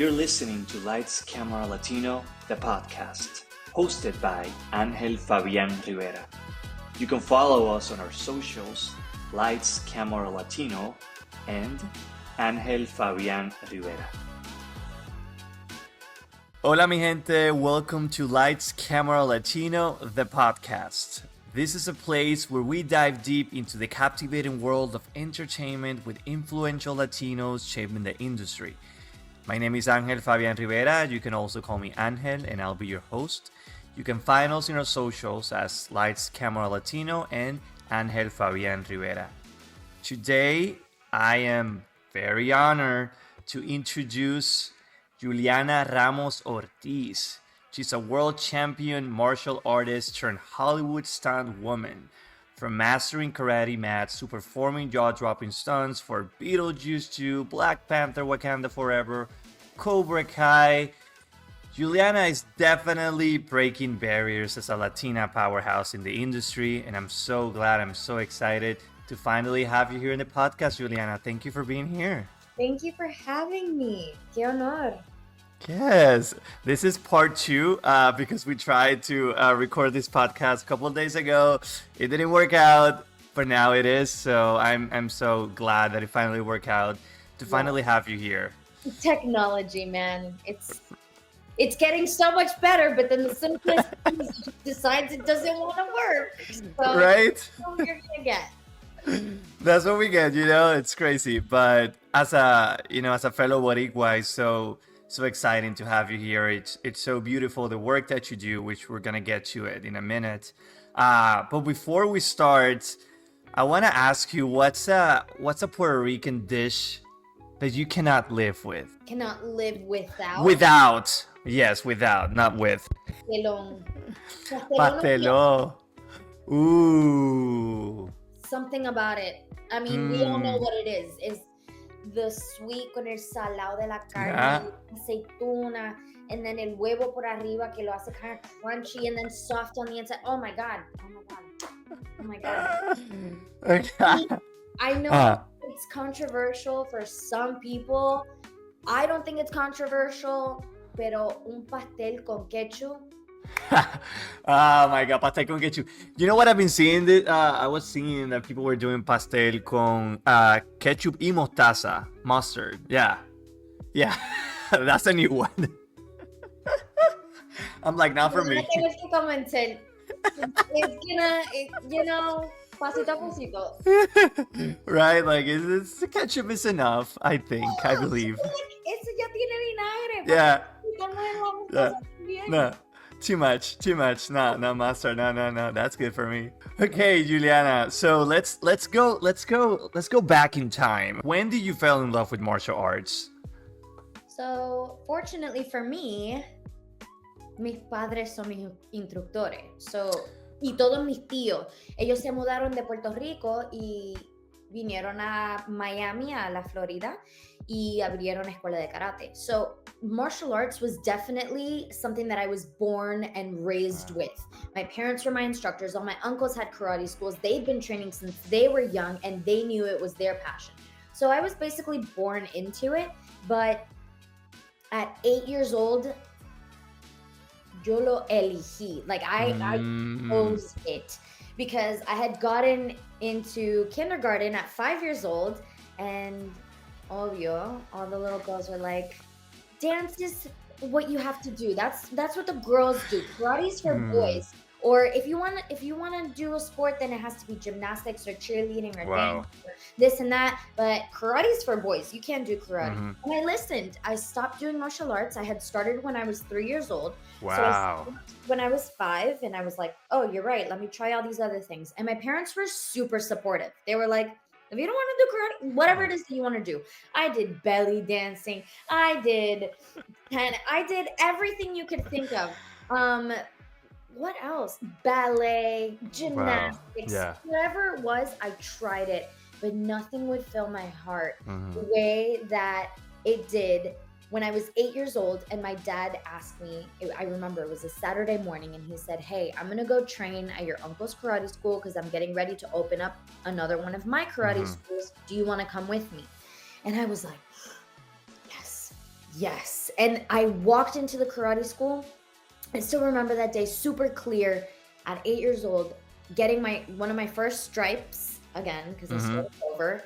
You're listening to Lights Camera Latino, the podcast, hosted by Ángel Fabián Rivera. You can follow us on our socials, Lights Camera Latino and Ángel Fabián Rivera. Hola mi gente, welcome to Lights Camera Latino, the podcast. This is a place where we dive deep into the captivating world of entertainment with influential Latinos shaping the industry. My name is Ángel Fabián Rivera. You can also call me Ángel, and I'll be your host. You can find us in our socials as Lights Camera Latino and Ángel Fabián Rivera. Today, I am very honored to introduce Jewelianna Ramos-Ortiz. She's a world champion martial artist turned Hollywood stunt woman. From mastering karate mats to performing jaw-dropping stunts for Beetlejuice 2, Black Panther, Wakanda Forever, Cobra Kai, Jewelianna is definitely breaking barriers as a Latina powerhouse in the industry, and I'm so glad, I'm so excited to finally have you here in the podcast, Jewelianna. Thank you for being here. Thank you for having me. Qué honor. Yes, this is part 2 because we tried to record this podcast a couple of days ago. It didn't work out, but now it is. So I'm so glad that it finally worked out to finally have you here. Technology, man. It's getting so much better, but then the simplest thing decides it doesn't want to work. So right? That's what you're gonna get. That's what we get, you know, it's crazy. But as a fellow Boricua, it's so exciting to have you here. It's so beautiful, the work that you do, which we're gonna get to it in a minute. But before we start, I want to ask you, what's a Puerto Rican dish that you cannot live with? Cannot live without. Without. Yes, without, not with. Pastelón. Pastelón. Ooh. Something about it. I mean, we all know what it is. It's the sweet con el salado de la carne, aceituna, and then el huevo por arriba que lo hace kind of crunchy and then soft on the inside. Oh my God. Okay. I know it's controversial for some people. I don't think it's controversial, pero un pastel con ketchup. Oh my God, pastel con ketchup. You know what I've been seeing? I was seeing that people were doing pastel con ketchup y mostaza, mustard. Yeah. That's a new one. I'm like, not for me. It's gonna, pasito a pasito. Right, like it's ketchup is enough, I think. I believe. Eso ya tiene vinagre. Yeah. No. Too much. No, mustard. No. That's good for me. Okay, Jewelianna. So let's go back in time. When did you fall in love with martial arts? So fortunately for me, mis padres son mis instructores. Y todos mis tíos, ellos se mudaron de Puerto Rico y vinieron a Miami, a la Florida, y abrieron escuela de karate. So martial arts was definitely something that I was born and raised with. My parents were my instructors. All my uncles had karate schools. They'd been training since they were young, and they knew it was their passion. So I was basically born into it, but at 8 years old, yo lo elegí. Like I chose it because I had gotten into kindergarten at 5 years old, and obvio, all the little girls were like, dance is what you have to do. That's what the girls do. Karate's for boys. Or if you want to do a sport, then it has to be gymnastics or cheerleading or dance or this and that. But karate's for boys. You can't do karate. And I listened. I stopped doing martial arts. I had started when I was 3 years old. Wow. So I stopped when I was 5, and I was like, oh, you're right. Let me try all these other things. And my parents were super supportive. They were like, if you don't want to do karate, whatever it is that you want to do. I did belly dancing. I did everything you could think of. What else? Ballet, gymnastics, whatever it was, I tried it, but nothing would fill my heart the way that it did when I was 8 years old. And my dad asked me, I remember it was a Saturday morning, and he said, hey, I'm going to go train at your uncle's karate school because I'm getting ready to open up another one of my karate schools. Do you want to come with me? And I was like, yes, Yes. And I walked into the karate school. I still remember that day super clear at 8 years old, getting one of my first stripes again, because I Mm-hmm. started over,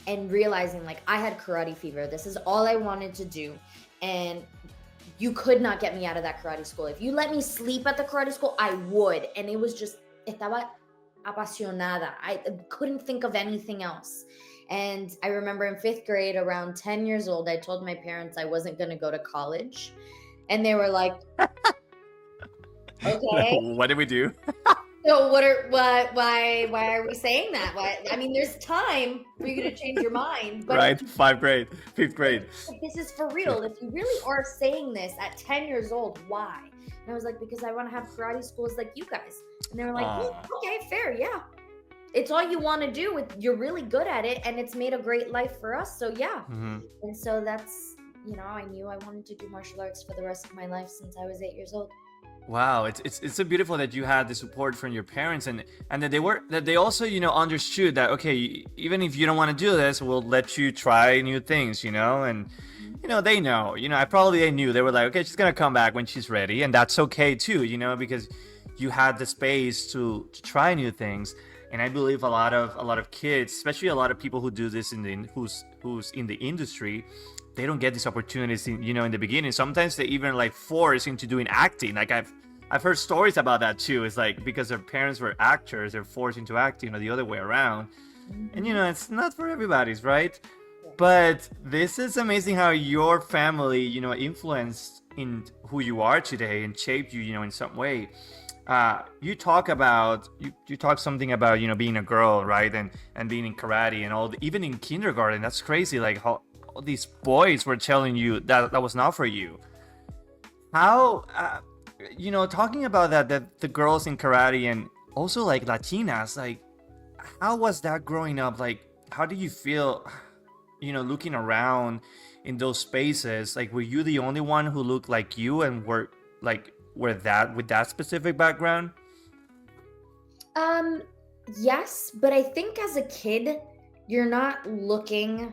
and realizing like I had karate fever. This is all I wanted to do. And you could not get me out of that karate school. If you let me sleep at the karate school, I would. And it was just, estaba apasionada. I couldn't think of anything else. And I remember in 5th grade, around 10 years old, I told my parents I wasn't going to go to college. And they were like, okay. What did we do? So why are we saying that? Why, I mean, there's time for you to change your mind, but Right, 5th grade, 5th grade. if this is for real, if you really are saying this at 10 years old, why? And I was like, because I want to have karate schools like you guys. And they were like, okay, fair, yeah. It's all you want to do. You're really good at it, and it's made a great life for us. So yeah. Mm-hmm. And so that's, I knew I wanted to do martial arts for the rest of my life since I was 8 years old. Wow, it's so beautiful that you had the support from your parents, and that they also understood that, okay, even if you don't want to do this, we'll let you try new things, and they know, they knew. They were like, okay, she's gonna come back when she's ready, and that's okay too, because you had the space to try new things. And I believe a lot of kids, especially a lot of people who do this who's in the industry, they don't get these opportunities in the beginning. Sometimes they even like force into doing acting. Like I've heard stories about that too. It's like because their parents were actors, they're forced into acting, or the other way around. And it's not for everybody's, right? But this is amazing how your family influenced in who you are today and shaped you in some way. You talk something about being a girl, right, and being in karate and even in kindergarten. That's crazy, like how all these boys were telling you that was not for you. How talking about that the girls in karate and also like Latinas, like how was that growing up? Like how did you feel looking around in those spaces? Like were you the only one who looked like you and were with that specific background? Yes, but I think as a kid, you're not looking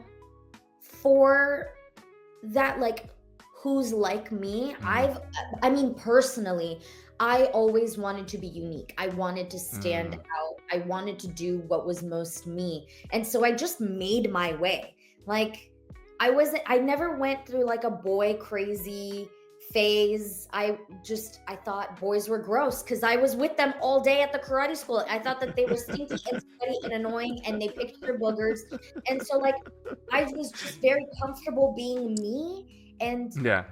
for that, like, who's like me. I mean, personally, I always wanted to be unique. I wanted to stand out. I wanted to do what was most me. And so I just made my way. Like, I never went through like a boy crazy phase. I thought boys were gross because I was with them all day at the karate school. I thought that they were stinky and sweaty and annoying and they picked their boogers. And so like I was just very comfortable being me and Yeah.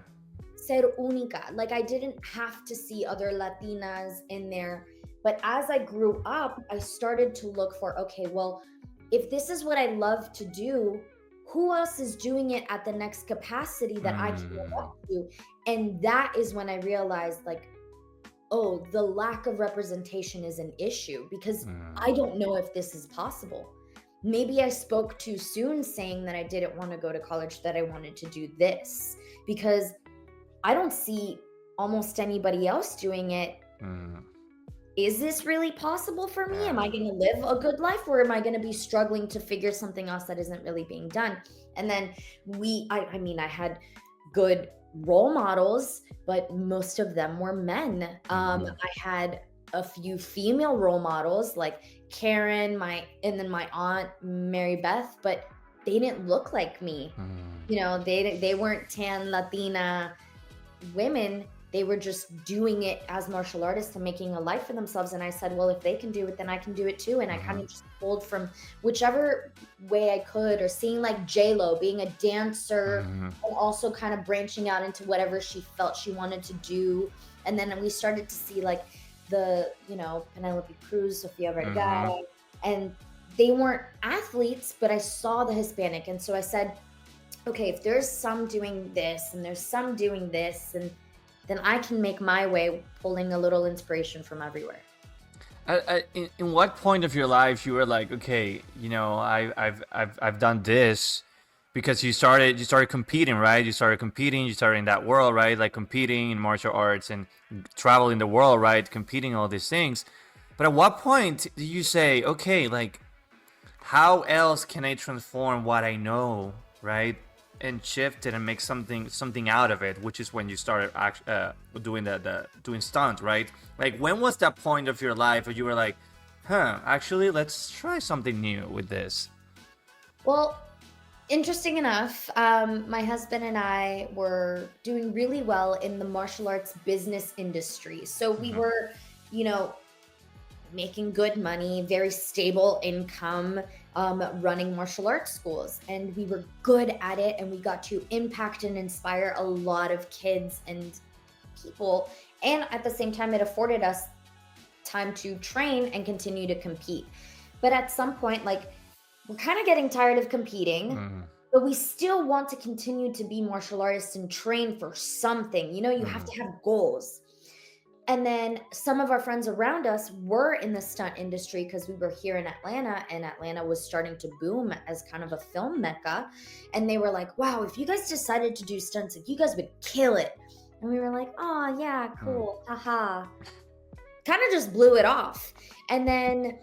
ser única. Like I didn't have to see other Latinas in there. But as I grew up, I started to look for, okay, well, if this is what I love to do, who else is doing it at the next capacity that I can live up to? And that is when I realized, like, oh, the lack of representation is an issue because I don't know if this is possible. Maybe I spoke too soon saying that I didn't want to go to college, that I wanted to do this, because I don't see almost anybody else doing it. Is this really possible for me? Am I going to live a good life, or am I going to be struggling to figure something else that isn't really being done? And then I had good role models, but most of them were men. I had a few female role models like Karen, and then my aunt Mary Beth, but they didn't look like me. They weren't tan Latina women. They were just doing it as martial artists and making a life for themselves. And I said, well, if they can do it, then I can do it too. And I kind of just pulled from whichever way I could, or seeing like J-Lo being a dancer and also kind of branching out into whatever she felt she wanted to do. And then we started to see like the, Penelope Cruz, Sofia Vergara, and they weren't athletes, but I saw the Hispanic. And so I said, okay, if there's some doing this and there's some doing this, and then I can make my way, pulling a little inspiration from everywhere. In what point of your life you were like, okay, I've done this, because you started competing, right? You started in that world, right? Like competing in martial arts and traveling the world, right? Competing all these things. But at what point do you say, okay, like how else can I transform what I know, right? and shifted and make something out of it, which is when you started doing doing stunt, right? Like, when was that point of your life where you were like, actually, let's try something new with this? Well, interesting enough, my husband and I were doing really well in the martial arts business industry. So we were, you know, making good money, very stable income, running martial arts schools. And we were good at it. And we got to impact and inspire a lot of kids and people. And at the same time, it afforded us time to train and continue to compete. But at some point, like, we're kind of getting tired of competing, but we still want to continue to be martial artists and train for something. You know, you have to have goals. And then some of our friends around us were in the stunt industry because we were here in Atlanta, and Atlanta was starting to boom as kind of a film mecca. And they were like, wow, if you guys decided to do stunts, like, you guys would kill it. And we were like, oh, yeah, cool. Haha. Kind of just blew it off. And then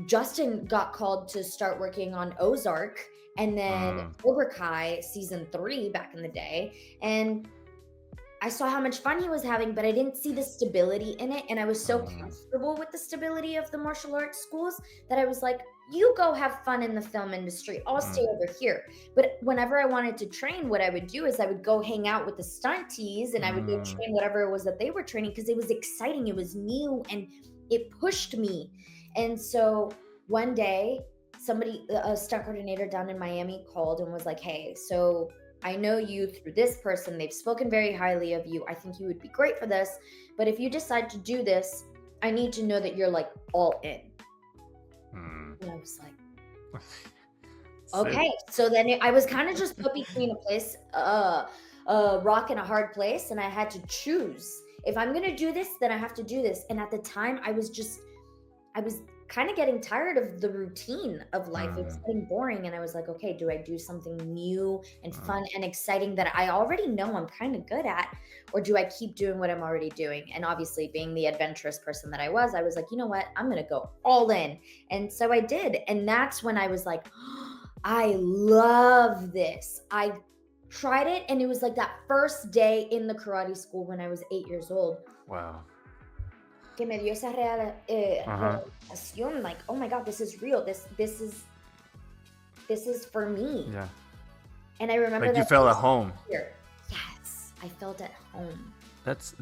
Justin got called to start working on Ozark, and then Cobra Kai season 3 back in the day. And I saw how much fun he was having, but I didn't see the stability in it. And I was so comfortable with the stability of the martial arts schools that I was like, you go have fun in the film industry. I'll stay over here. But whenever I wanted to train, what I would do is I would go hang out with the stunties, and I would go train whatever it was that they were training, because it was exciting. It was new and it pushed me. And so one day, a stunt coordinator down in Miami called and was like, hey, so I know you through this person. They've spoken very highly of you. I think you would be great for this. But if you decide to do this, I need to know that you're like all in. And I was like, okay. So then I was kind of just put between a place, a rock and a hard place. And I had to choose. If I'm going to do this, then I have to do this. And at the time, I was kind of getting tired of the routine of life. It was getting boring. And I was like, okay, do I do something new and fun and exciting that I already know I'm kind of good at? Or do I keep doing what I'm already doing? And obviously, being the adventurous person that I was like, you know what? I'm going to go all in. And so I did. And that's when I was like, oh, I love this. I tried it. And it was like that first day in the karate school when I was 8 years old. Wow. Que me dio esa realización, like, oh my God, this is real. This is for me. Yeah. And I remember like that you felt at home. Here. Yes, I felt at home. That's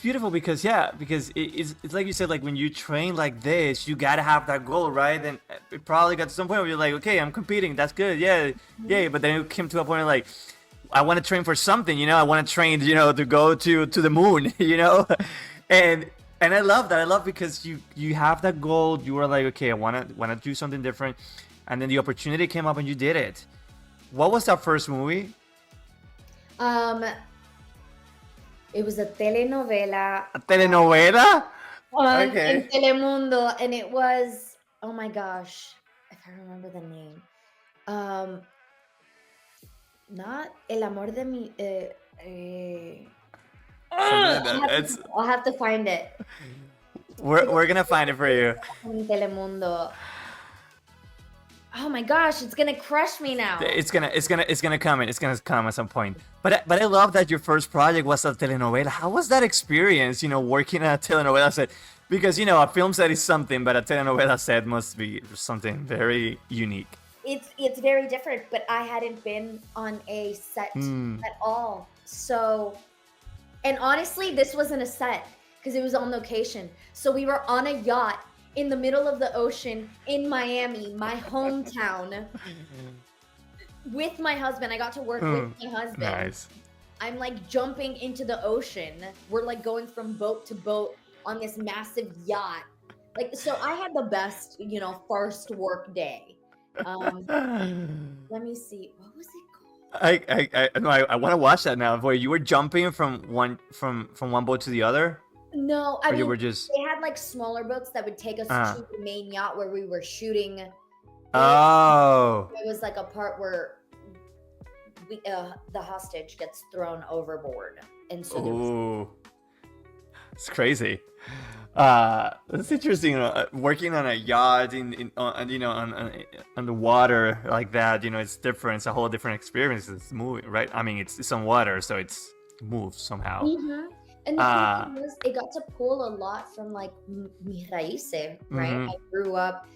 beautiful, because it's like you said, like, when you train like this, you gotta have that goal, right? And it probably got to some point where you're like, okay, I'm competing, that's good, yeah. But then it came to a point where, like, I want to train for something, I want to train, to go to the moon, And I love that. I love because you have that goal. You were like, okay, I want to do something different, and then the opportunity came up and you did it. What was that first movie? It was a telenovela. A telenovela? Okay. In Telemundo, and it was, oh my gosh, if I remember the name, not El Amor de Mi. I'll have to find it. We're gonna find it for you. Telemundo. Oh my gosh, it's gonna crush me now. It's gonna come in. It's gonna come at some point. But I love that your first project was a telenovela. How was that experience? Working at a telenovela set, because a film set is something, but a telenovela set must be something very unique. It's very different, but I hadn't been on a set at all, so. And honestly, this wasn't a set because it was on location. So we were on a yacht in the middle of the ocean in Miami, my hometown, with my husband. I got to work with my husband. Nice. I'm like jumping into the ocean. We're like going from boat to boat on this massive yacht. Like, so I had the best, first work day. Let me see. What was it called? I want to watch that now. Where you were jumping from one boat to the other? No, I mean, you were just... they had like smaller boats that would take us to the main yacht where we were shooting. Oh. It was like a part where the hostage gets thrown overboard, and so. Ooh, it's crazy. That's interesting. Working on a yacht in on the water like that. It's different. It's a whole different experience. It's moving, right? I mean, it's on water, so it's moves somehow. Hmm. And the cool Uh, thing was, it got to pull a lot from like mis raíces, right? mm-hmm. I grew up,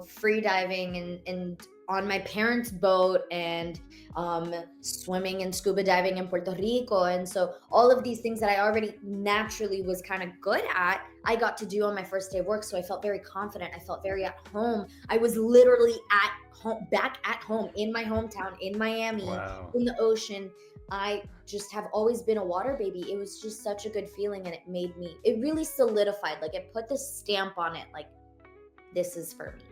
free diving and on my parents' boat, and swimming and scuba diving in Puerto Rico. And so all of these things that I already naturally was kind of good at, I got to do on my first day of work. So I felt very confident. I felt very at home. I was literally at home, back at home in my hometown in Miami, Wow. in the ocean. I just have always been a water baby. It was just such a good feeling, and it really solidified, like it put this stamp on it, like this is for me.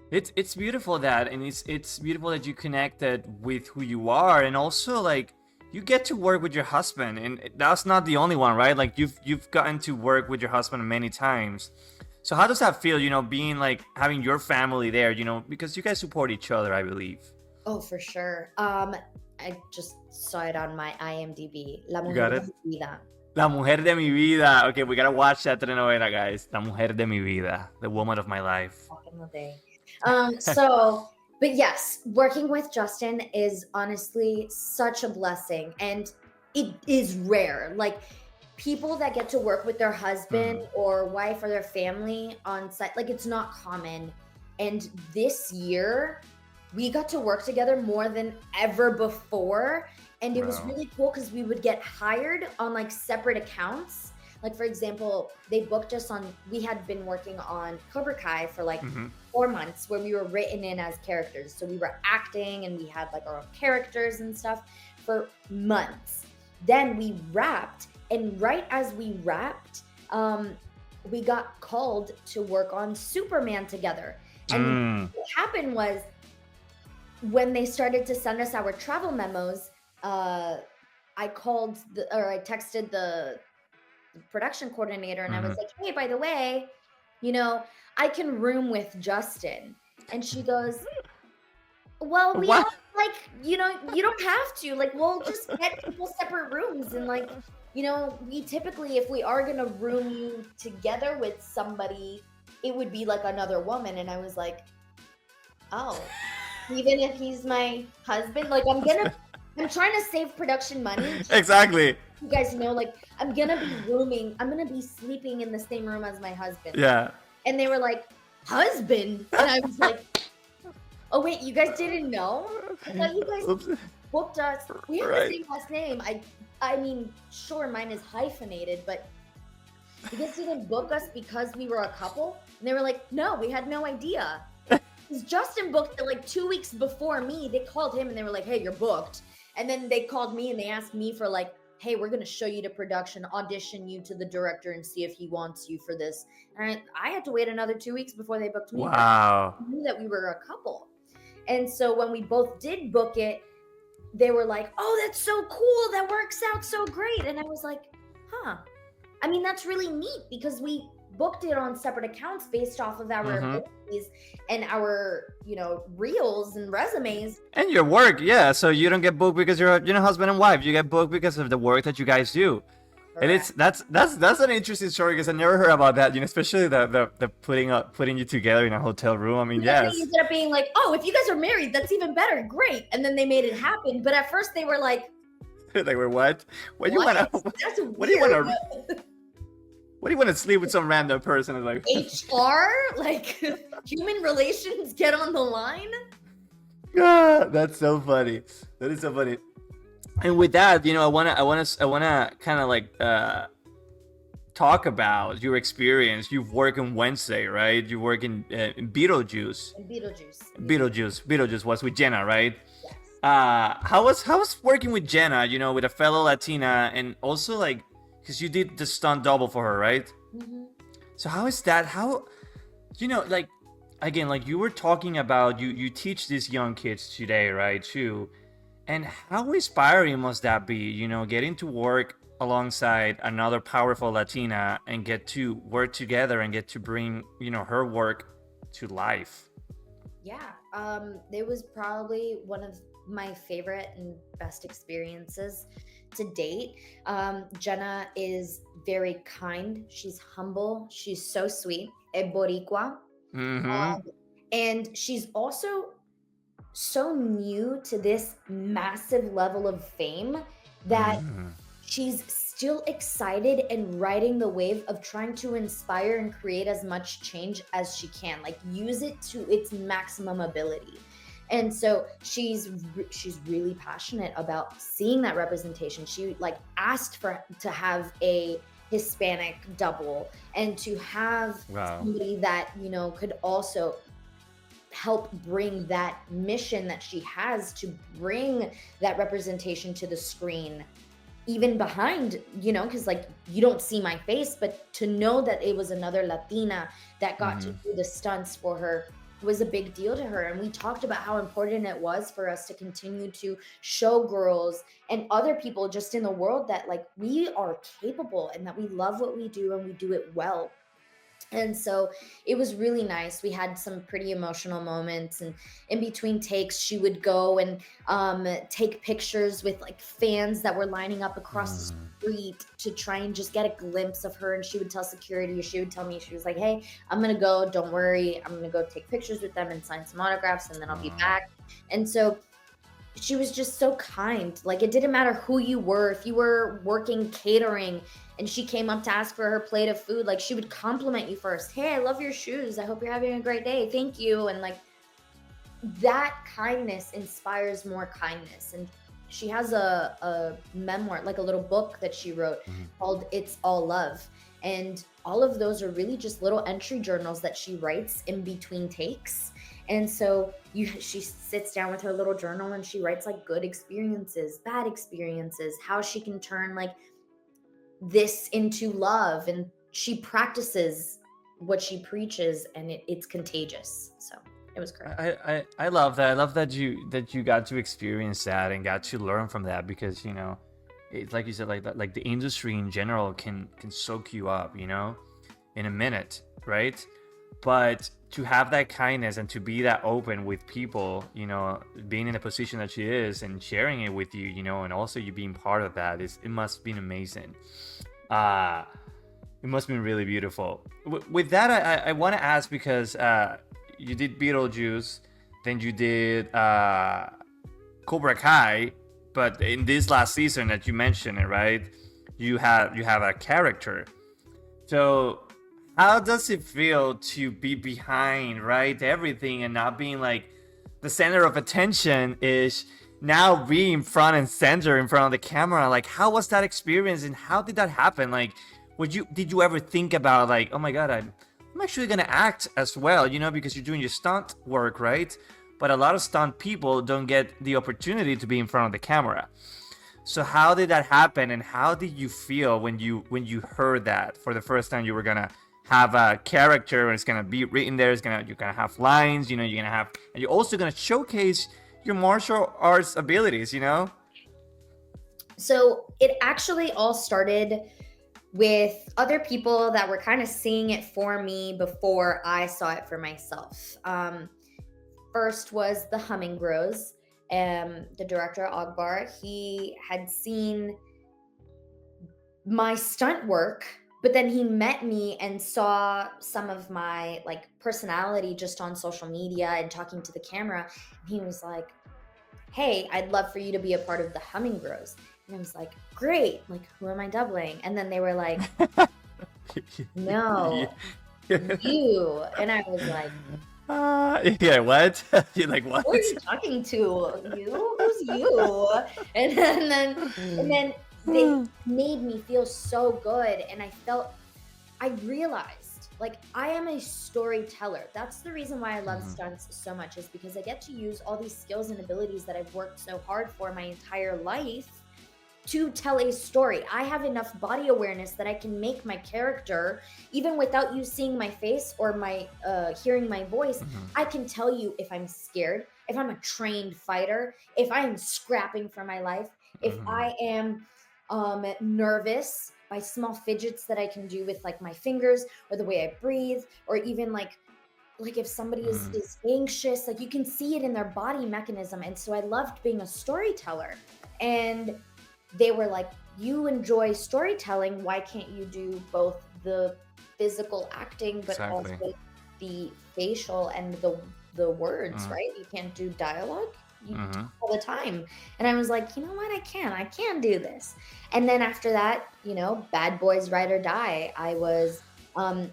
It's beautiful that, and it's beautiful that you connected with who you are, and also like you get to work with your husband, and that's not the only one, right? Like you've gotten to work with your husband many times. So how does that feel? Being like having your family there. Because you guys support each other, I believe. Oh, for sure. I just saw it on my IMDb. La You mujer got de it. mi vida. La mujer de mi vida. Okay, we gotta watch that telenovela, guys. La mujer de mi vida, the woman of my life. Back in the day. So, but yes, working with Justin is honestly such a blessing, and it is rare. Like, people that get to work with their husband or wife or their family on set, like, it's not common. And this year, we got to work together more than ever before. And it was Wow. really cool because we would get hired on like separate accounts. Like, for example, they booked us on, we had been working on Cobra Kai for like Mm-hmm. 4 months, where we were written in as characters. So we were acting and we had like our own characters and stuff for months. Then we wrapped, and right as we wrapped, we got called to work on Superman together. And what happened was, when they started to send us our travel memos, I texted the production coordinator, and I was like, hey, by the way, I can room with Justin. And she goes, well, we What? don't, like, you don't have to, like, we'll just get people separate rooms. And like, we typically, if we are gonna room you together with somebody, it would be like another woman. And I was like, oh, even if he's my husband, like, I'm trying to save production money. Exactly. You guys know, like, I'm gonna be sleeping in the same room as my husband. Yeah. And they were like, husband? And I was like, oh wait, you guys didn't know? I thought you guys Oops. booked us. We have Right. the same last name. I mean, sure, mine is hyphenated, but you guys didn't book us because we were a couple? And they were like, no, we had no idea. Because Justin booked it like 2 weeks before me. They called him and they were like, hey, you're booked. And then they called me and they asked me for like, hey, we're going to show you to production, audition you to the director and see if he wants you for this. And I had to wait another 2 weeks before they booked me. Wow. I knew that we were a couple. And so when we both did book it, they were like, oh, that's so cool. That works out so great. And I was like, huh. I mean, that's really neat, because we booked it on separate accounts based off of our abilities and our, reels and resumes. And your work, yeah. So you don't get booked because you're husband and wife. You get booked because of the work that you guys do. And that's an interesting story, because I never heard about that. Especially the putting you together in a hotel room. I mean, yes. They ended up being like, oh, if you guys are married, that's even better. Great. And then they made it happen. But at first they were like, Like, wait, what? What do you want to? That's What do you want weird. to? What do you want to sleep with some random person? It's like HR, like human relations, get on the line. God, that's so funny. That is so funny. And with that, I wanna kind of like talk about your experience. You've worked on Wednesday, right? You work in Beetlejuice. Beetlejuice was with Jenna, right? Yes. How was working with Jenna? With a fellow Latina, and also like, because you did the stunt double for her, right? Mm-hmm. So how is that? How, like, again, like you were talking about, you teach these young kids today, right? Too, and how inspiring must that be? Getting to work alongside another powerful Latina and get to work together and get to bring, her work to life. Yeah. It was probably one of my favorite and best experiences to date. Jenna is very kind. She's humble. She's so sweet. Es Boricua. Mm-hmm. And she's also so new to this massive level of fame that Mm-hmm. she's still excited and riding the wave of trying to inspire and create as much change as she can, like use it to its maximum ability. And so she's really passionate about seeing that representation. She like asked for to have a Hispanic double and to have Wow. somebody that, you know, could also help bring that mission that she has to bring that representation to the screen, even behind, you know, because like you don't see my face, but to know that it was another Latina that got to Mm-hmm. do the stunts for her was a big deal to her. And we talked about how important it was for us to continue to show girls and other people just in the world that like we are capable and that we love what we do and we do it well. And so it was really nice. We had some pretty emotional moments, and in between takes she would go and take pictures with like fans that were lining up across the Mm-hmm. street to try and just get a glimpse of her. And she would tell security, or she would tell me, she was like, hey, I'm gonna go, don't worry, I'm gonna go take pictures with them and sign some autographs, and then I'll be back. And so she was just so kind. Like it didn't matter who you were, if you were working catering and she came up to ask for her plate of food, like she would compliment you first. Hey, I love your shoes. I hope you're having a great day. Thank you. And like that kindness inspires more kindness. And she has a memoir, like a little book that she wrote Mm-hmm. called It's All Love. And all of those are really just little entry journals that she writes in between takes. And so she sits down with her little journal and she writes like good experiences, bad experiences, how she can turn like this into love. And she practices what she preaches, and it's contagious. So it was great. I love that. I love that you got to experience that and got to learn from that, because you know, it's like you said, like that, like the industry in general can soak you up, you know, in a minute, right? But to have that kindness and to be that open with people, you know, being in the position that she is and sharing it with you, you know, and also you being part of that, is it must have been amazing. Uh it must have been really beautiful. With that, I want to ask, because you did Beetlejuice, then you did Cobra Kai, but in this last season that you mentioned it, right? You have a character. So how does it feel to be behind, right, everything, and not being like the center of attention, is now being front and center in front of the camera? Like, how was that experience, and how did that happen? Like, did you ever think about like, oh my god, I'm actually gonna act as well, you know, because you're doing your stunt work, right? But a lot of stunt people don't get the opportunity to be in front of the camera. So how did that happen, and how did you feel when you heard that for the first time? You were gonna have a character, and it's gonna be written there. You're gonna have lines, you know. You're gonna have, and you're also gonna showcase your martial arts abilities, you know. So it actually all started with other people that were kind of seeing it for me before I saw it for myself. First was the Humming Bros. The director Akbar, he had seen my stunt work, but then he met me and saw some of my like personality just on social media and talking to the camera. And he was like, hey, I'd love for you to be a part of the Humming Bros. And I was like, great. Like, who am I doubling? And then they were like, no, you. And I was like, Yeah, what? You're like, what? who are you talking to? You? Who's you? And then they made me feel so good. And I realized like I am a storyteller. That's the reason why I love stunts so much, is because I get to use all these skills and abilities that I've worked so hard for my entire life to tell a story. I have enough body awareness that I can make my character, even without you seeing my face or my hearing my voice. I can tell you if I'm scared, if I'm a trained fighter, if I am scrapping for my life, if I am nervous by small fidgets that I can do with like my fingers or the way I breathe, or even like like if somebody Mm. is anxious, like you can see it in their body mechanism. And so I loved being a storyteller. And they were like, you enjoy storytelling, why can't you do both the physical acting but also Exactly. the facial and the words, Mm. right? You can't do dialogue, you talk Mm-hmm. all the time. And I was like, you know what, I can do this. And then after that, you know, Bad Boys Ride or Die, I was um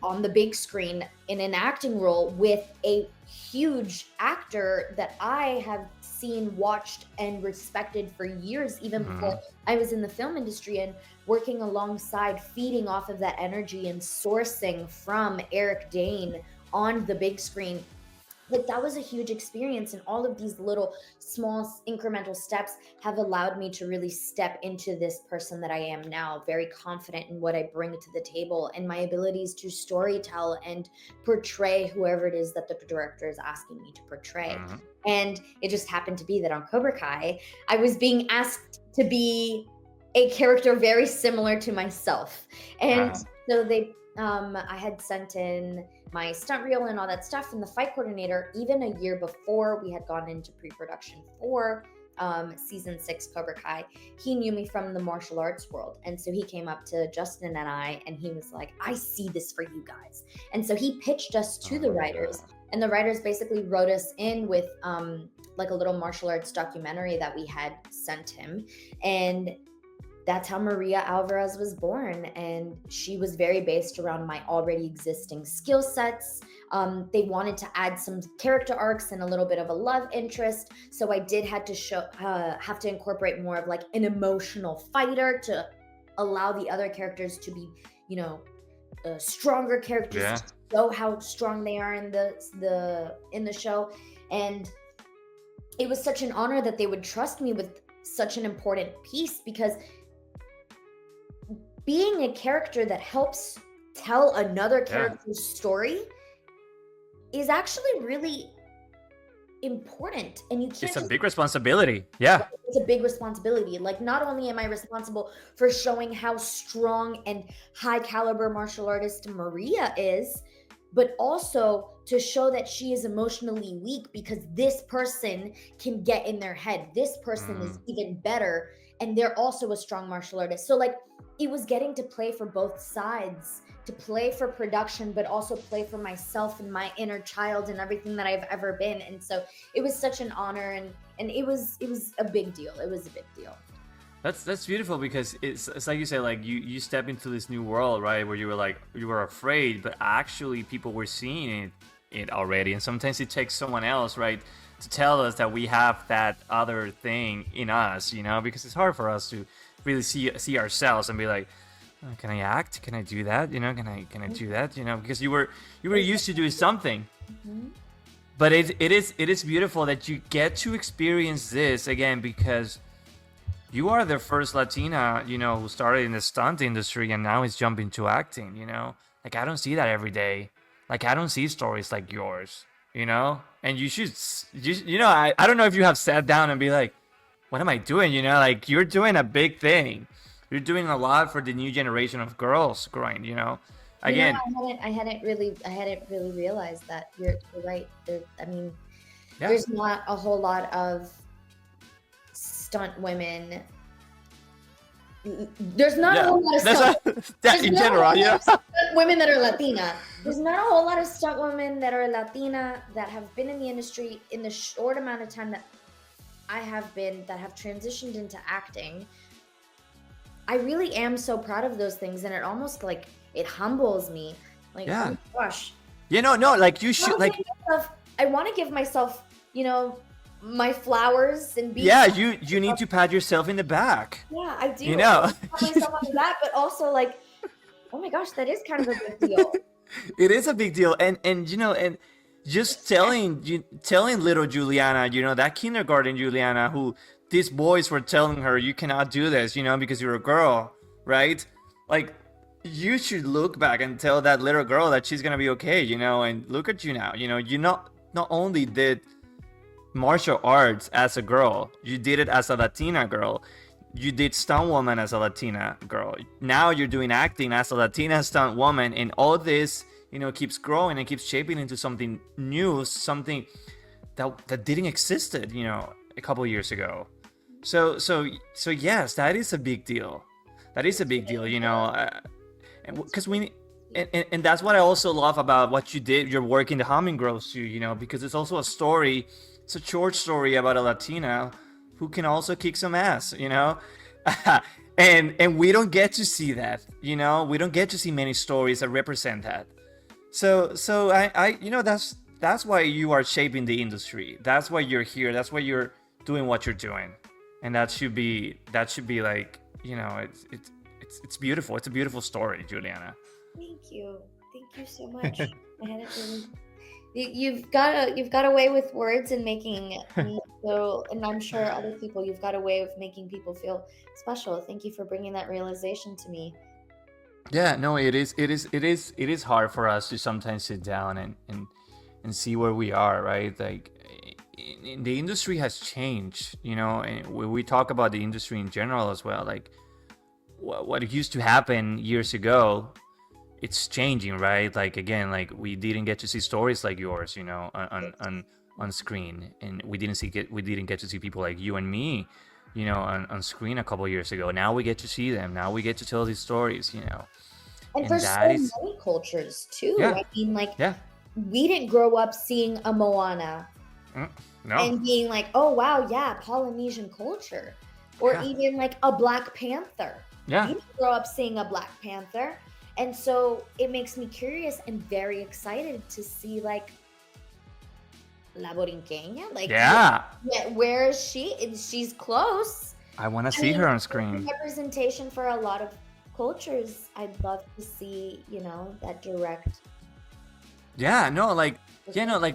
on the big screen in an acting role with a huge actor that I have seen, watched, and respected for years, even before Mm-hmm. I was in the film industry, and working alongside, feeding off of that energy and sourcing from Eric Dane on the big screen. Like that was a huge experience, and all of these little small incremental steps have allowed me to really step into this person that I am now, very confident in what I bring to the table and my abilities to storytell and portray whoever it is that the director is asking me to portray. Mm-hmm. And it just happened to be that on Cobra Kai I was being asked to be a character very similar to myself. And Uh-huh. so I had sent in my stunt reel and all that stuff, and the fight coordinator, even a year before we had gone into pre-production for season 6 Cobra Kai, he knew me from the martial arts world. And so he came up to Justin and I, and he was like, I see this for you guys. And so he pitched us to Oh the my writers, God. and the writers basically wrote us in with like a little martial arts documentary that we had sent him. And that's how Maria Alvarez was born. And she was very based around my already existing skill sets. They wanted to add some character arcs and a little bit of a love interest. So I did have to incorporate more of like an emotional fighter to allow the other characters to be, you know, stronger characters Yeah. to show how strong they are in the show. And it was such an honor that they would trust me with such an important piece, because being a character that helps tell another Yeah. character's story is actually really important. And you can't It's a just, big responsibility. Yeah. it's a big responsibility. Like, not only am I responsible for showing how strong and high caliber martial artist Maria is, but also to show that she is emotionally weak, because this person can get in their head. This person is even better, and they're also a strong martial artist. So like, it was getting to play for both sides, to play for production, but also play for myself and my inner child and everything that I've ever been. And so it was such an honor, and it was a big deal. It was a big deal. That's beautiful, because it's like you said, like you step into this new world, right, where you were like, you were afraid, but actually people were seeing it already. And sometimes it takes someone else, right, to tell us that we have that other thing in us, you know, because it's hard for us to really see ourselves and be like, oh, can I act? Can I do that? You know, can I do that? You know, because you were used to doing something. Mhm. But it is beautiful that you get to experience this again, because you are the first Latina, you know, who started in the stunt industry and now is jumping to acting, you know? Like, I don't see that every day. Like, I don't see stories like yours, you know? And you should, you know, I don't know if you have sat down and be like, what am I doing? You know, like, you're doing a big thing. You're doing a lot for the new generation of girls growing, you know? Again, I hadn't really realized that. You're right. I mean, yeah. there's not a whole lot of stunt women. There's not a whole lot of stunt. That in general, yeah. Women that are Latina. There's not a whole lot of stunt women that are Latina that have been in the industry in the short amount of time that I have been, that have transitioned into acting. I really am so proud of those things, and it almost like it humbles me. Like, Yeah. oh my gosh. You know, no, like you should, like, I want to give myself, you know, my flowers and be. yeah, you need to pat yourself in the back. Yeah, I do. You know, Pat myself on that, but also like, oh my gosh, that is kind of a big deal. it is a big deal, and you know, and just telling little Juliana, you know, that kindergarten Juliana, who these boys were telling her, you cannot do this, you know, because you're a girl, right? Like, you should look back and tell that little girl that she's gonna be okay, you know. And look at you now, you know, you not only did martial arts as a girl, you did it as a Latina girl. You did stunt woman as a Latina girl. Now you're doing acting as a Latina stunt woman, and all this keeps growing and keeps shaping into something new, something that didn't existed, a couple years ago. So yes, that is a big deal. That is a big deal, because and that's what I also love about what you did, your work in the Humming Grove too, because it's also a story. It's a short story about a Latina who can also kick some ass. And we don't get to see that, we don't get to see many stories that represent that. So I that's why you are shaping the industry. That's why you're here. That's why you're doing what you're doing. And that should be like, it's beautiful. It's a beautiful story, Jewelianna. Thank you. Thank you so much. I had it really. You've got a way with words and making me feel, and I'm sure other people, you've got a way of making people feel special. Thank you for bringing that realization to me. Yeah, no, it is hard for us to sometimes sit down and see where we are, right? Like, the industry has changed, and we talk about the industry in general as well. Like, what used to happen years ago, it's changing, right? Like, again, like, we didn't get to see stories like yours, on screen, and we didn't get to see people like you and me, on screen a couple years ago. Now we get to see them. Now we get to tell these stories, And for so many cultures too. Yeah. I mean, like, Yeah. we didn't grow up seeing a Moana No. and being like, oh wow, yeah, Polynesian culture, or Yeah. even like a Black Panther. Yeah. You didn't grow up seeing a Black Panther, and so it makes me curious and very excited to see, like, La Borinqueña, like, Yeah. where is she? She's close. I want to see her on screen. Representation for a lot of cultures. I'd love to see, that direct. Yeah, no, like,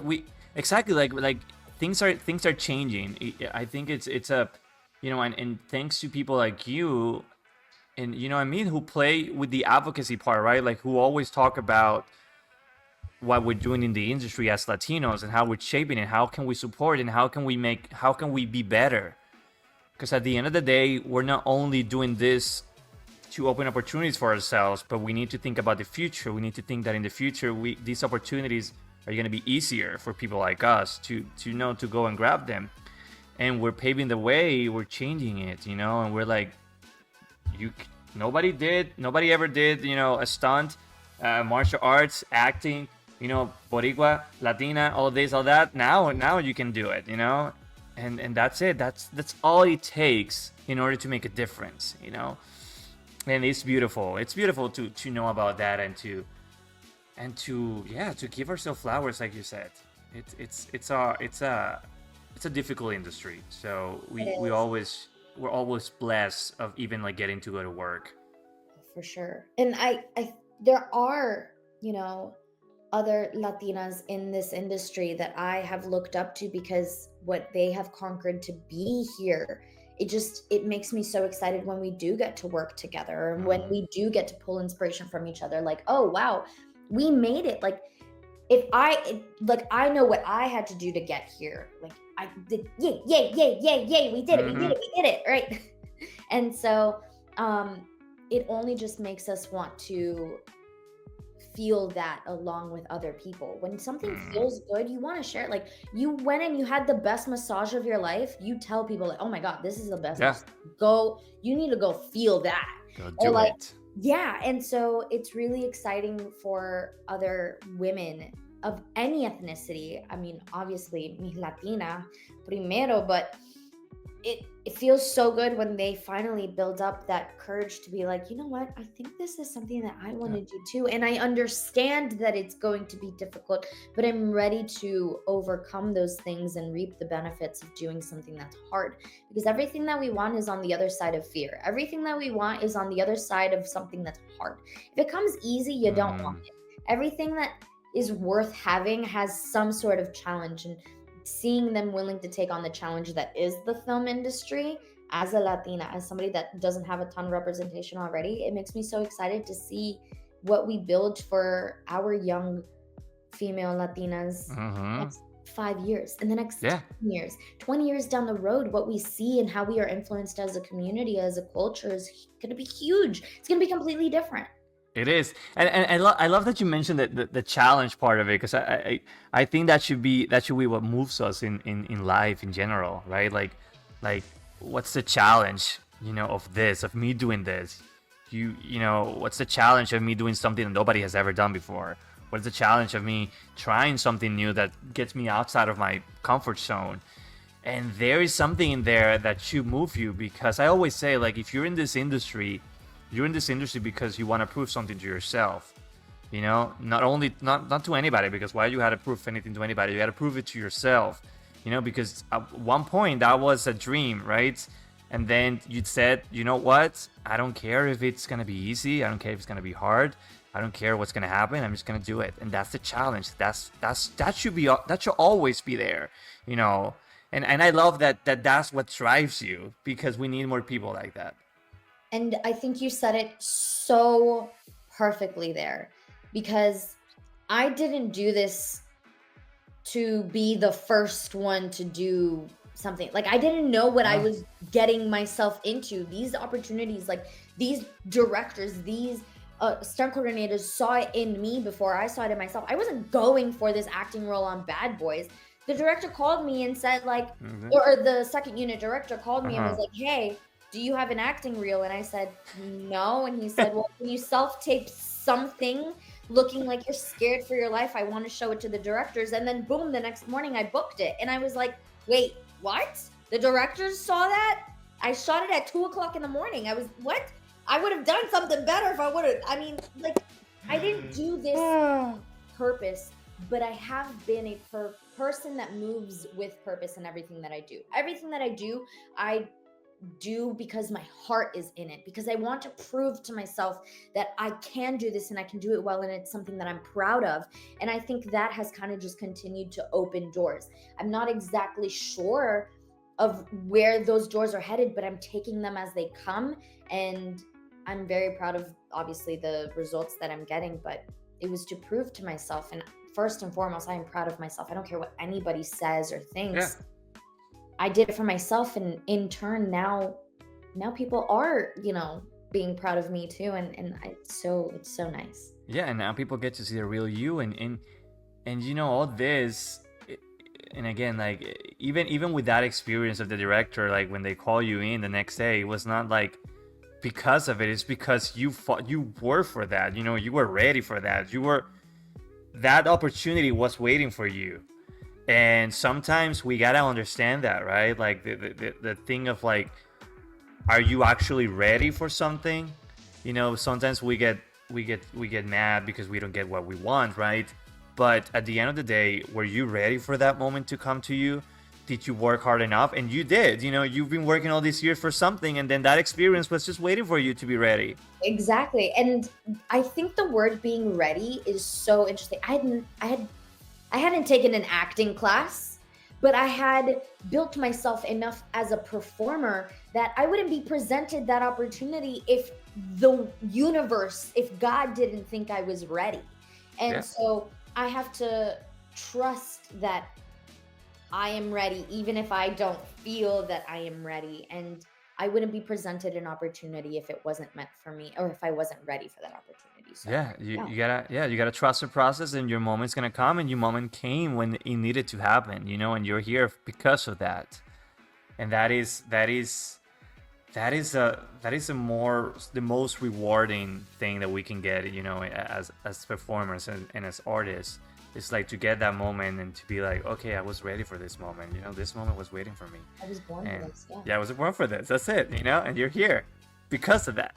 we exactly, like things are changing. I think it's a, and thanks to people like you, and who play with the advocacy part, right? Like, who always talk about what we're doing in the industry as Latinos and how we're shaping it, how can we support, and how can we be better? Because at the end of the day, we're not only doing this to open opportunities for ourselves, but we need to think about the future. We need to think that in the future, these opportunities are going to be easier for people like us to go and grab them. And we're paving the way. We're changing it, and we're like, nobody ever did, a stunt, martial arts, acting, Boricua, Latina, all this, all that. Now you can do it, and that's it. That's all it takes in order to make a difference, And it's beautiful. It's beautiful to know about that and to give ourselves flowers, like you said. It's a difficult industry, so we're always blessed of even, like, getting to go to work. For sure. And I there are, other Latinas in this industry that I have looked up to because what they have conquered to be here. It makes me so excited when we do get to work together and when we do get to pull inspiration from each other. Like, oh wow, we made it. Like, I know what I had to do to get here. Like, I did, yay, we did it, right? And so it only just makes us want to feel that along with other people. When something feels good, you want to share it. Like, you went and you had the best massage of your life, you tell people, like, oh my god, this is the best. Yeah. You need to go feel that. Go do it. Yeah. And so it's really exciting for other women of any ethnicity. I mean, obviously, mi Latina primero, but it feels so good when they finally build up that courage to be like, you know what, I think this is something that I want to do too. And I understand that it's going to be difficult, but I'm ready to overcome those things and reap the benefits of doing something that's hard. Because everything that we want is on the other side of fear. Everything that we want is on the other side of something that's hard. If it comes easy, you don't want it. Everything that is worth having has some sort of challenge, and seeing them willing to take on the challenge that is the film industry as a Latina, as somebody that doesn't have a ton of representation already, it makes me so excited to see what we build for our young female Latinas next 5 years, in the next 10 years, 20 years down the road. What we see and how we are influenced as a community, as a culture, is going to be huge. It's going to be completely different. It is, and I love that you mentioned the challenge part of it, because I think that should be what moves us in life in general, right? Like what's the challenge, of this, of me doing this? What's the challenge of me doing something that nobody has ever done before? What's the challenge of me trying something new that gets me outside of my comfort zone? And there is something in there that should move you, because I always say, like, if you're in this industry, you're in this industry because you want to prove something to yourself. Not to anybody, because why you had to prove anything to anybody? You had to prove it to yourself. Because at one point that was a dream, right? And then you said, you know what? I don't care if it's gonna be easy. I don't care if it's gonna be hard. I don't care what's gonna happen. I'm just gonna do it. And that's the challenge. That should always be there. And I love that's what drives you, because we need more people like that. And I think you said it so perfectly there, because I didn't do this to be the first one to do something. Like, I didn't know what I was getting myself into. These opportunities, like these directors, these stunt coordinators saw it in me before I saw it in myself. I wasn't going for this acting role on Bad Boys. The director called me and said, like, or the second unit director called me and was like, hey, do you have an acting reel? And I said, no. And he said, well, can you self-tape something looking like you're scared for your life? I want to show it to the directors. And then boom, the next morning I booked it. And I was like, wait, what? The directors saw that? I shot it at 2:00 in the morning. I was, what? I would have done something better if I would have. I mean, like, I didn't do this purpose, but I have been a person that moves with purpose in everything that I do. Everything that I do because my heart is in it, because I want to prove to myself that I can do this and I can do it well, and it's something that I'm proud of. And I think that has kind of just continued to open doors. I'm not exactly sure of where those doors are headed, but I'm taking them as they come, and I'm very proud of, obviously, the results that I'm getting. But it was to prove to myself, and first and foremost, I am proud of myself. I don't care what anybody says or thinks. Yeah. I did it for myself, and in turn, now people are, being proud of me too, and it's so nice. Yeah, and now people get to see the real you, and all this, and again, like, even with that experience of the director, like, when they call you in the next day, it was not like because of it. It's because you were for that. You were ready for that. That opportunity was waiting for you. And sometimes we gotta understand that, right? Like the thing of, like, are you actually ready for something? Sometimes we get mad because we don't get what we want, right? But at the end of the day, were you ready for that moment to come to you? Did you work hard enough? And you did. You've been working all these years for something, and then that experience was just waiting for you to be ready. Exactly. And I think the word being ready is so interesting. I hadn't taken an acting class, but I had built myself enough as a performer that I wouldn't be presented that opportunity if the universe, if God didn't think I was ready. And so I have to trust that I am ready, even if I don't feel that I am ready. And I wouldn't be presented an opportunity if it wasn't meant for me, or if I wasn't ready for that opportunity. So, you gotta trust the process, and your moment's gonna come, and your moment came when it needed to happen, and you're here because of that. And that is the most rewarding thing that we can get, as performers and as artists. It's like to get that moment and to be like, okay, I was ready for this moment. This moment was waiting for me. I was born for this. Yeah, I was born for this. That's it. And you're here because of that.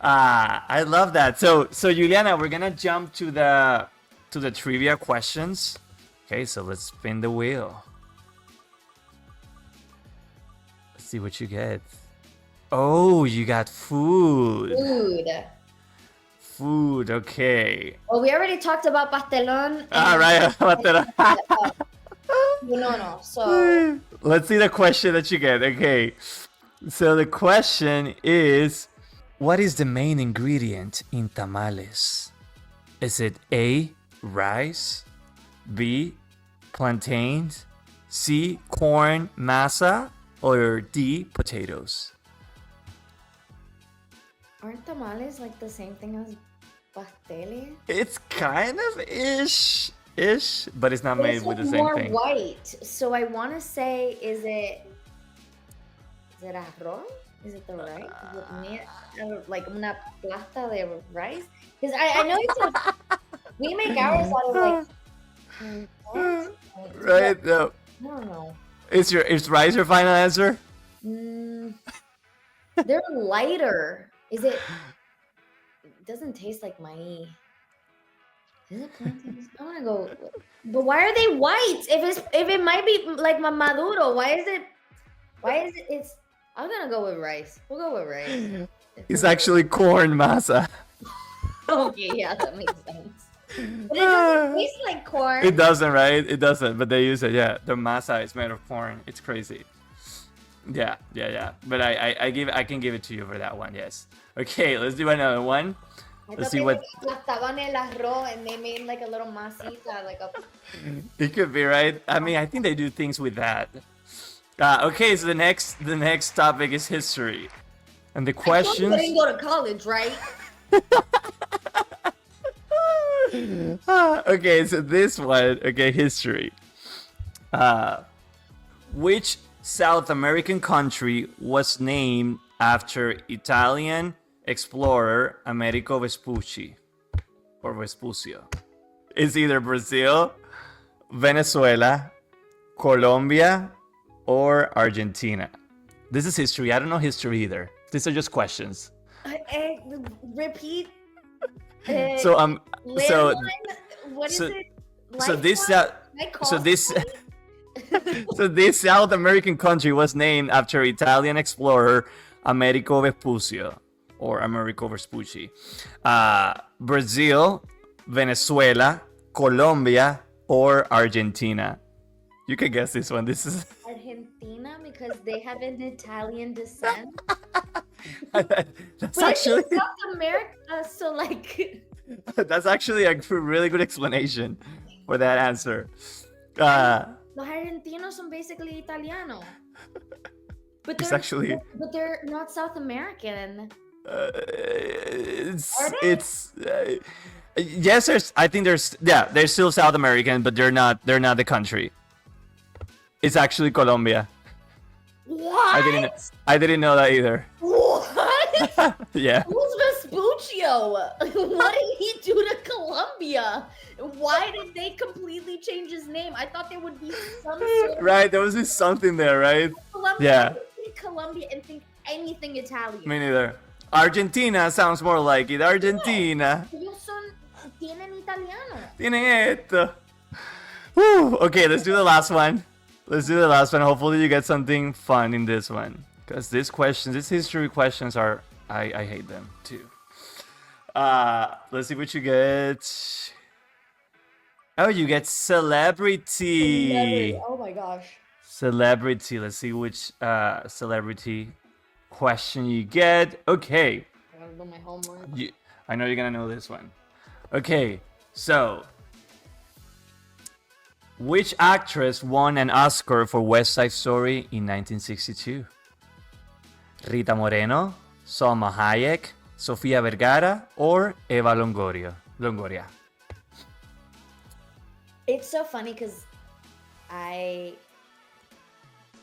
I love that. So Jewelianna, we're gonna jump to the trivia questions. Okay, so let's spin the wheel. Let's see what you get. Oh, you got food. Food, okay. Well, we already talked about pastelón. All right, pastelón. No. So let's see the question that you get. Okay, so the question is, what is the main ingredient in tamales? Is it A, rice, B, plantains, C, corn masa, or D, potatoes? Aren't tamales like the same thing as Pasteles. It's kind of ish, but it's not But made it's with like the same more thing. white. So I want to say, is it arroz? Is it the rice? Is it like una plasta de rice? Because I know it's like, we make ours out of like Right? No. I don't know. Is rice your final answer? They're lighter. Is it? It doesn't taste like maíz. Is it plantains? I want to go. But why are they white? If it might be like maduro, why is it? It's. I'm gonna go with rice. We'll go with rice. It's actually corn masa. Okay, yeah, that makes sense. But it doesn't taste like corn. It doesn't, right? It doesn't, but they use it. Yeah, the masa is made of corn. It's crazy. Yeah. But I can give it to you for that one. Yes. Okay, let's do another one. Let's see what. Aplastaban el arroz and they made like a little masita, like a. It could be, right. I mean, I think they do things with that. Okay, so the next topic is history, and the questions. I didn't go to college, right? Okay, so this one, okay, history. Which South American country was named after Italian explorer Americo Vespucci or Vespucio? It's either Brazil, Venezuela, Colombia, or Argentina. This is history. I don't know history either. These are just questions. Repeat. So What is it? So this South American country was named after Italian explorer Americo Vespucio or Americo Vespucci. Brazil, Venezuela, Colombia, or Argentina. You can guess this one. This is Argentina because they have an Italian descent. That's actually South America, so like. That's actually a really good explanation for that answer. Los Argentinos son basically Italiano. But they're not South American. Yes, I think they're still South American, but they're not the country. It's actually Colombia. What? I didn't know that either. What? Yeah. Who's Vespuccio? What did he do to Colombia? Why did they completely change his name? I thought there would be some sort of... Right, there was just something there, right? Colombia, Yeah. I think Colombia and think anything Italian. Me neither. Argentina sounds more like it. Argentina. Ellos tienen italiano. Tienen esto. Whew. Okay, let's do the last one. Hopefully you get something fun in this one. Because these history questions are, I hate them too. Let's see what you get. Oh, you get celebrity. Oh my gosh. Celebrity. Let's see which celebrity question you get. Okay. I gotta do my homework. I know you're gonna know this one. Okay, so which actress won an Oscar for West Side Story in 1962? Rita Moreno, Salma Hayek, Sofia Vergara, or Eva Longoria? It's so funny because I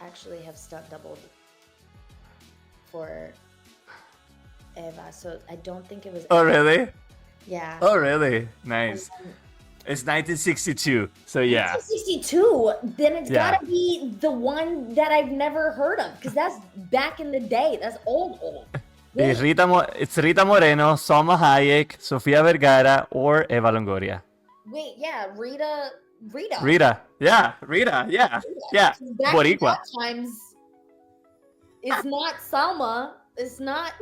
actually have stunt doubled for Eva, so I don't think it was. Oh, really? Yeah. Oh, really? Nice. It's 1962, so yeah. 1962. Then it's gotta be the one that I've never heard of, because that's back in the day. That's old. It's Rita Moreno, Salma Hayek, Sofia Vergara, or Eva Longoria. Wait, yeah, Rita. Yeah. Back Boricua. in that times, it's not Salma. It's not.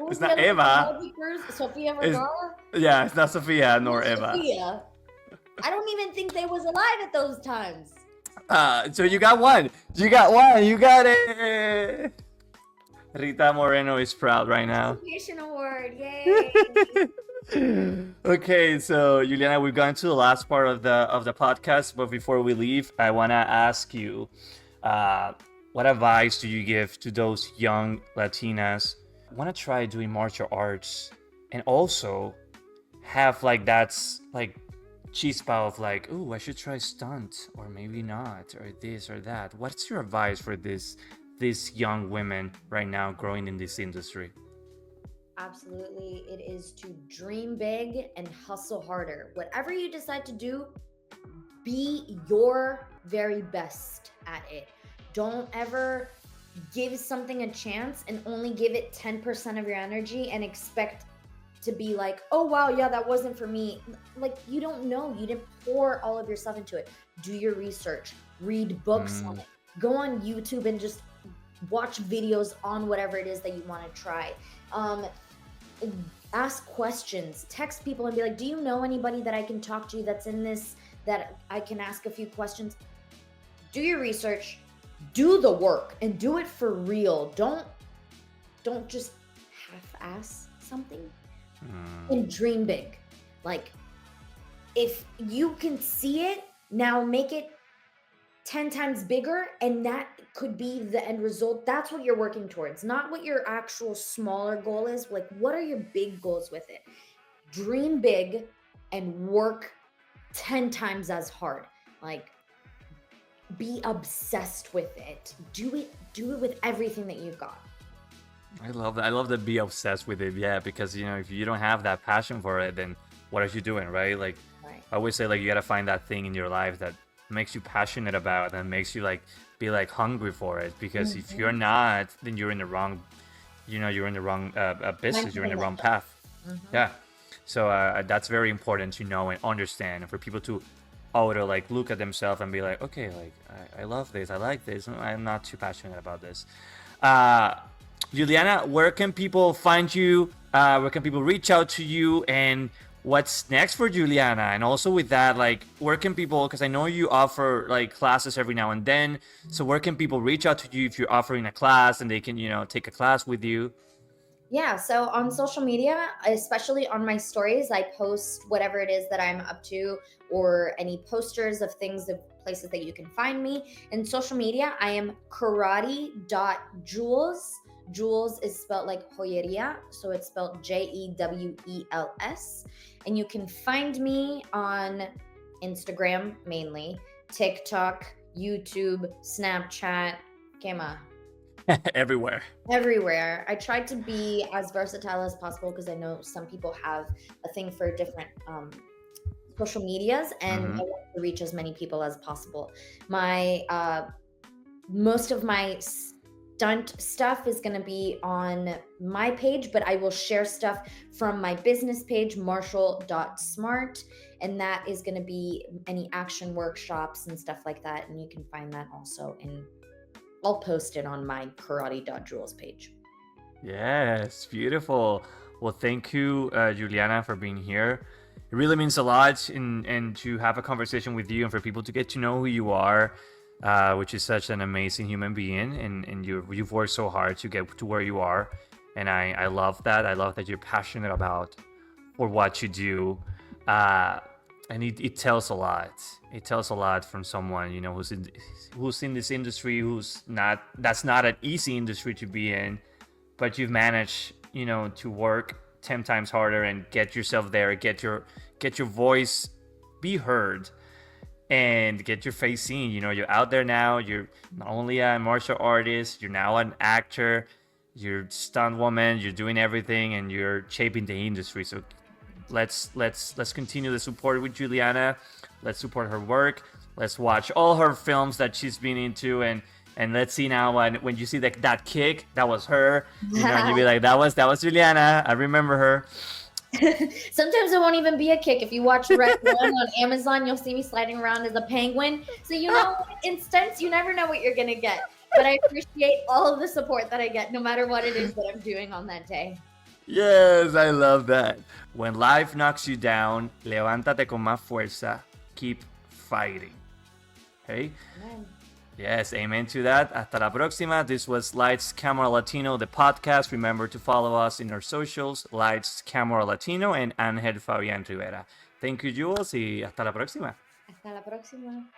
It's not Eva. Sofia Vergara. Yeah, it's not Sofia nor Eva. Sofia. I don't even think they was alive at those times. So you got one. You got it. Rita Moreno is proud right now. Appreciation award, yay! Okay, so Juliana, we've gone to the last part of the podcast, but before we leave, I want to ask you, what advice do you give to those young Latinas who want to try doing martial arts, and also have like that's like chispa of like, oh, I should try stunt or maybe not or this or that. What's your advice for these young women right now growing in this industry? Absolutely. It is to dream big and hustle harder. Whatever you decide to do, be your very best at it. Don't ever give something a chance and only give it 10% of your energy and expect to be like, oh, wow, yeah, that wasn't for me. Like, you don't know. You didn't pour all of yourself into it. Do your research, read books on it, go on YouTube and just watch videos on whatever it is that you want to try. Ask questions, text people and be like, do you know anybody that I can talk to that's in this, that I can ask a few questions? Do your research, do the work, and do it for real. Don't just half-ass something. And dream big. Like, if you can see it, now make it 10 times bigger, and that could be the end result. That's what you're working towards, not what your actual smaller goal is. Like, what are your big goals with it? Dream big and work 10 times as hard. Like, be obsessed with it. Do it with everything that you've got. I love that. I love to be obsessed with it. Yeah, because if you don't have that passion for it, then what are you doing, right? Like, Right. I always say, like, you gotta find that thing in your life that makes you passionate about and makes you like be like hungry for it. Because if you're not, then you're in the wrong, you're in the wrong business. You're in the wrong path. Yeah. So that's very important to know and understand, and for people to like look at themselves and be like, okay, like I love this, I like this, I'm not too passionate about this. Jewelianna, where can people find you? Where can people reach out to you? And what's next for Jewelianna? And also with that, like, where can people, because I know you offer like classes every now and then, so where can people reach out to you if you're offering a class and they can, take a class with you? Yeah, so on social media, especially on my stories, I post whatever it is that I'm up to, or any posters of things, of places that you can find me. In social media, I am karate.jewels. Jewels is spelled like joyeria, so it's spelled Jewels. And you can find me on Instagram mainly, TikTok, YouTube, Snapchat, Kema. Everywhere. Everywhere. I tried to be as versatile as possible because I know some people have a thing for different social medias, and I want to reach as many people as possible. My most of my stunt stuff is going to be on my page, but I will share stuff from my business page, marshall.smart, and that is going to be any action workshops and stuff like that, and you can find that also I'll post it on my karate.jewels page. Yes, beautiful. Well, thank you, Jewelianna, for being here. It really means a lot, and to have a conversation with you and for people to get to know who you are, which is such an amazing human being, and you've worked so hard to get to where you are, and I love that. I love that you're passionate about for what you do, and it tells a lot. It tells a lot from someone who's in this industry, that's not an easy industry to be in, but you've managed to work 10 times harder and get yourself there, get your voice be heard, and get your face seen. You're out there now. You're not only a martial artist, you're now an actor, you're stunt woman, you're doing everything, and you're shaping the industry. So let's continue the support with Jewelianna. Let's support her work. Let's watch all her films that she's been into, and let's see now when you see that kick, that was her. And you'll be like, that was Jewelianna. I remember her. Sometimes it won't even be a kick. If you watch Red One on Amazon, you'll see me sliding around as a penguin. So in stunts, you never know what you're gonna get. But I appreciate all of the support that I get, no matter what it is that I'm doing on that day. Yes, I love that. When life knocks you down, levántate con más fuerza. Keep fighting. Okay? Amen. Yes, amen to that. Hasta la próxima. This was Lights, Camera, Latino, the podcast. Remember to follow us in our socials, Lights, Camera, Latino, and Ángel Fabián Rivera. Thank you, Jules, y hasta la próxima. Hasta la próxima.